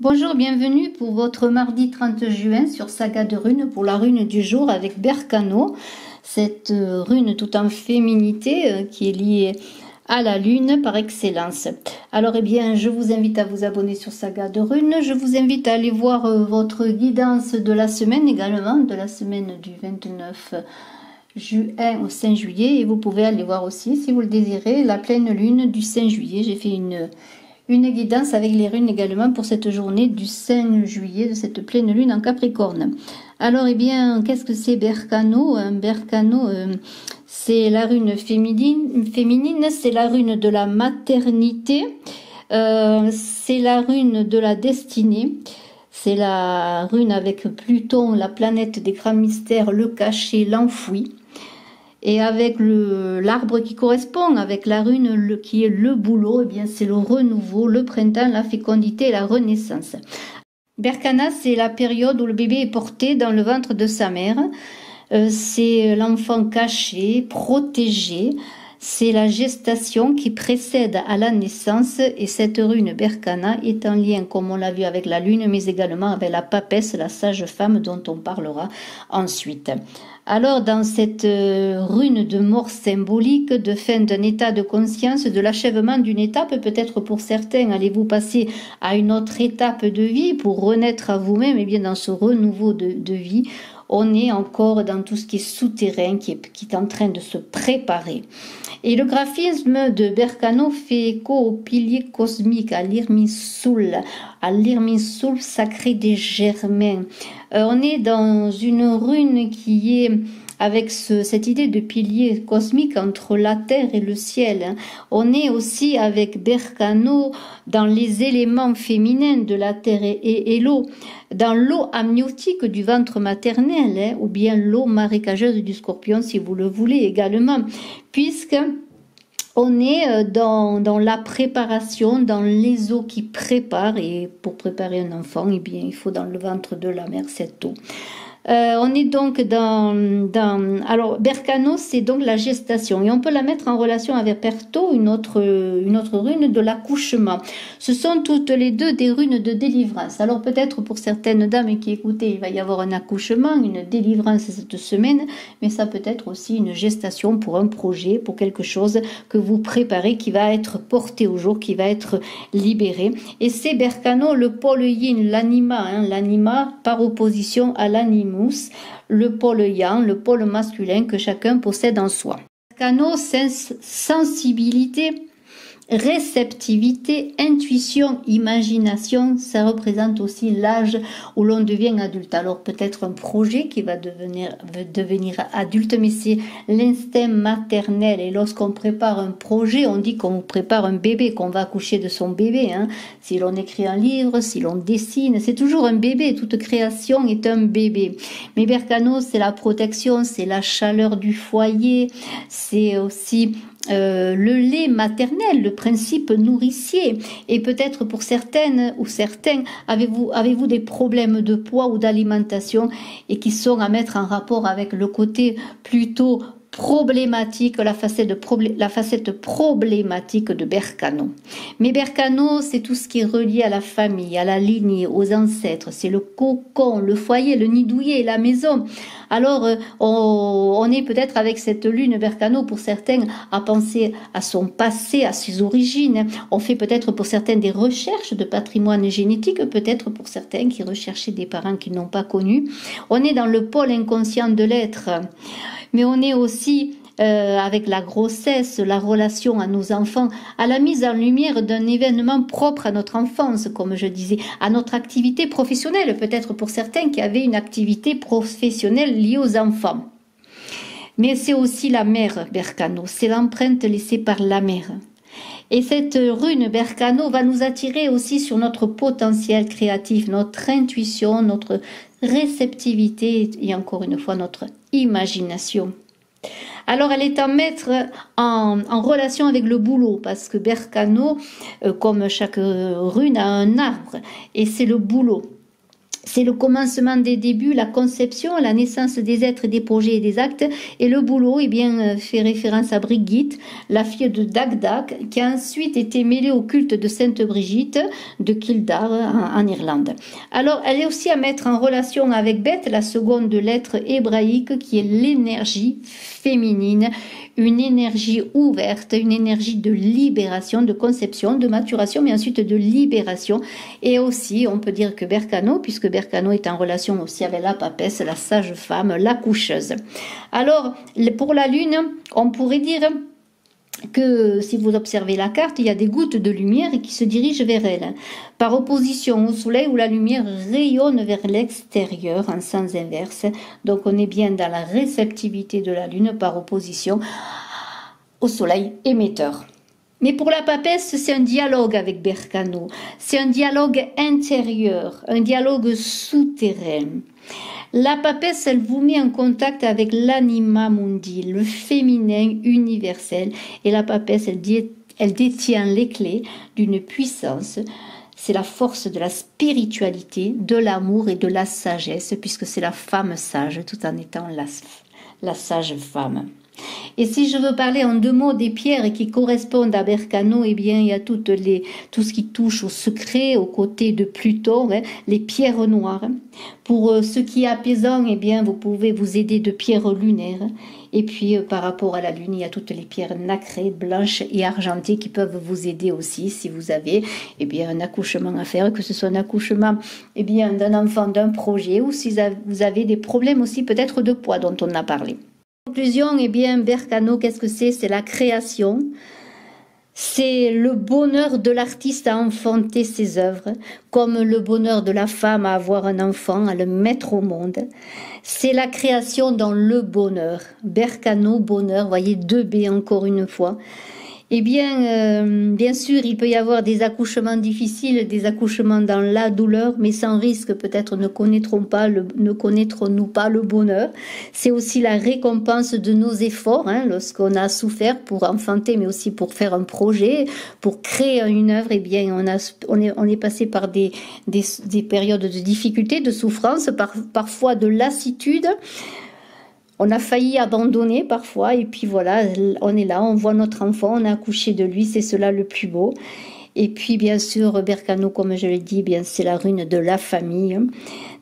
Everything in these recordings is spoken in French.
Bonjour, bienvenue pour votre mardi 30 juin sur Saga de Runes pour la rune du jour avec Berkano. Cette rune tout en féminité qui est liée à la lune par excellence. Alors je vous invite à vous abonner sur Saga de Runes. Je vous invite à aller voir votre guidance de la semaine également, de la semaine du 29 juin au 5 juillet. Et vous pouvez aller voir aussi, si vous le désirez, la pleine lune du 5 juillet. J'ai fait une guidance avec les runes également pour cette journée du 5 juillet, de cette pleine lune en Capricorne. Alors, qu'est-ce que c'est Berkano? Berkano, c'est la rune féminine, c'est la rune de la maternité, c'est la rune de la destinée, c'est la rune avec Pluton, la planète des grands mystères, le caché, l'enfoui. Et avec l'arbre qui correspond, avec la rune qui est le boulot, c'est le renouveau, le printemps, la fécondité et la renaissance. Berkana, c'est la période où le bébé est porté dans le ventre de sa mère. C'est l'enfant caché, protégé. C'est la gestation qui précède à la naissance. Et cette rune Berkana est en lien, comme on l'a vu, avec la lune, mais également avec la papesse, la sage-femme dont on parlera ensuite. Alors, dans cette rune de mort symbolique, de fin d'un état de conscience, de l'achèvement d'une étape, peut-être pour certains, allez-vous passer à une autre étape de vie pour renaître à vous-même, et bien dans ce renouveau de vie, on est encore dans tout ce qui est souterrain, qui est en train de se préparer. Et le graphisme de Berkano fait écho au pilier cosmique, à l'Irminsul sacré des germains. On est dans une rune qui est avec cette idée de pilier cosmique entre la terre et le ciel. On est aussi avec Berkano dans les éléments féminins de la terre et l'eau, dans l'eau amniotique du ventre maternel, ou bien l'eau marécageuse du scorpion si vous le voulez également, puisque on est dans la préparation, dans les eaux qui préparent, et pour préparer un enfant, il faut dans le ventre de la mère cette eau. On est donc alors Berkano, c'est donc la gestation, et on peut la mettre en relation avec Perto, une autre rune de l'accouchement. Ce sont toutes les deux des runes de délivrance. Alors peut-être pour certaines dames qui écoutaient, il va y avoir un accouchement, une délivrance cette semaine, mais ça peut être aussi une gestation pour un projet, pour quelque chose que vous préparez, qui va être porté au jour, qui va être libéré. Et c'est Berkano, le pôle yin, l'anima par opposition à l'anima, le pôle yang, le pôle masculin que chacun possède en soi. Berkano, sensibilité, réceptivité, intuition, imagination, ça représente aussi l'âge où l'on devient adulte. Alors peut-être un projet qui va devenir adulte, mais c'est l'instinct maternel. Et lorsqu'on prépare un projet, on dit qu'on prépare un bébé, qu'on va accoucher de son bébé. Si l'on écrit un livre, si l'on dessine, c'est toujours un bébé. Toute création est un bébé. Mais Berkano, c'est la protection, c'est la chaleur du foyer, c'est aussi le lait maternel, le principe nourricier. Et peut-être pour certaines ou certains, avez-vous des problèmes de poids ou d'alimentation et qui sont à mettre en rapport avec le côté plutôt problématique, la facette problématique de Berkano. Mais Berkano, c'est tout ce qui est relié à la famille, à la lignée, aux ancêtres. C'est le cocon, le foyer, le nid douillet, la maison. Alors, on est peut-être avec cette lune Berkano, pour certains, à penser à son passé, à ses origines. On fait peut-être pour certains des recherches de patrimoine génétique, peut-être pour certains qui recherchaient des parents qu'ils n'ont pas connus. On est dans le pôle inconscient de l'être. Mais on est aussi avec la grossesse, la relation à nos enfants, à la mise en lumière d'un événement propre à notre enfance, comme je disais, à notre activité professionnelle, peut-être pour certains qui avaient une activité professionnelle liée aux enfants. Mais c'est aussi la mère, Berkano, c'est l'empreinte laissée par la mère. Et cette rune Berkano va nous attirer aussi sur notre potentiel créatif, notre intuition, notre réceptivité et encore une fois notre imagination. Alors elle est à mettre en relation avec le boulot, parce que Berkano, comme chaque rune, a un arbre et c'est le boulot. C'est le commencement des débuts, la conception, la naissance des êtres, des projets et des actes. Et le boulot, eh bien, fait référence à Brigitte, la fille de Dagdag, qui a ensuite été mêlée au culte de Sainte Brigitte de Kildare en Irlande. Alors, elle est aussi à mettre en relation avec Beth, la seconde lettre hébraïque, qui est l'énergie féminine, une énergie ouverte, une énergie de libération, de conception, de maturation, mais ensuite de libération. Et aussi, on peut dire que Berkano, puisque Berkano est en relation aussi avec la papesse, la sage femme, la coucheuse. Alors, pour la lune, on pourrait dire que si vous observez la carte, il y a des gouttes de lumière qui se dirigent vers elle, par opposition au soleil où la lumière rayonne vers l'extérieur en sens inverse. Donc on est bien dans la réceptivité de la lune par opposition au soleil émetteur. Mais pour la papesse, c'est un dialogue avec Berkano, c'est un dialogue intérieur, un dialogue souterrain. La papesse, elle vous met en contact avec l'anima mundi, le féminin universel. Et la papesse, elle détient les clés d'une puissance. C'est la force de la spiritualité, de l'amour et de la sagesse, puisque c'est la femme sage, tout en étant la sage femme. Et si je veux parler en 2 mots des pierres qui correspondent à Berkano, eh bien, il y a tout ce qui touche au secret, aux côtés de Pluton, les pierres noires. Pour ce qui est apaisant, eh bien, vous pouvez vous aider de pierres lunaires. Et puis, par rapport à la lune, il y a toutes les pierres nacrées, blanches et argentées qui peuvent vous aider aussi si vous avez, eh bien, un accouchement à faire, que ce soit un accouchement, eh bien, d'un enfant, d'un projet, ou si vous avez des problèmes aussi peut-être de poids dont on a parlé. Conclusion, eh bien, Berkano, qu'est-ce que c'est? C'est la création, c'est le bonheur de l'artiste à enfanter ses œuvres, comme le bonheur de la femme à avoir un enfant, à le mettre au monde. C'est la création dans le bonheur. Berkano, bonheur, voyez 2 B encore une fois. Eh bien, bien sûr, il peut y avoir des accouchements difficiles, des accouchements dans la douleur, mais sans risque, peut-être ne connaîtrons-nous pas le bonheur. C'est aussi la récompense de nos efforts, lorsqu'on a souffert pour enfanter, mais aussi pour faire un projet, pour créer une œuvre. Eh bien, on est passé par des périodes de difficulté, de souffrance, parfois de lassitude. On a failli abandonner parfois, et puis voilà, on est là, on voit notre enfant, on a accouché de lui, c'est cela le plus beau. Et puis bien sûr, Berkano, comme je l'ai dit, bien c'est la rune de la famille,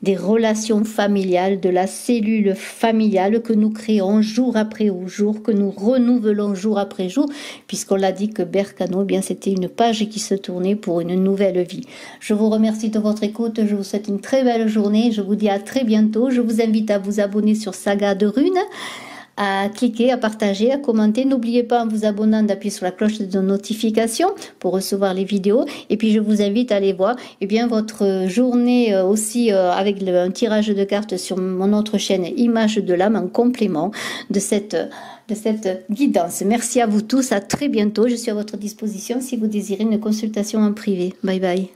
des relations familiales, de la cellule familiale que nous créons jour après jour, que nous renouvelons jour après jour, puisqu'on l'a dit que Berkano, bien c'était une page qui se tournait pour une nouvelle vie. Je vous remercie de votre écoute, je vous souhaite une très belle journée, je vous dis à très bientôt, je vous invite à vous abonner sur Saga de Runes, à cliquer, à partager, à commenter. N'oubliez pas en vous abonnant d'appuyer sur la cloche de notification pour recevoir les vidéos. Et puis je vous invite à aller voir bien votre journée aussi avec un tirage de cartes sur mon autre chaîne Images de l'âme en complément de cette guidance. Merci à vous tous, à très bientôt. Je suis à votre disposition si vous désirez une consultation en privé. Bye bye.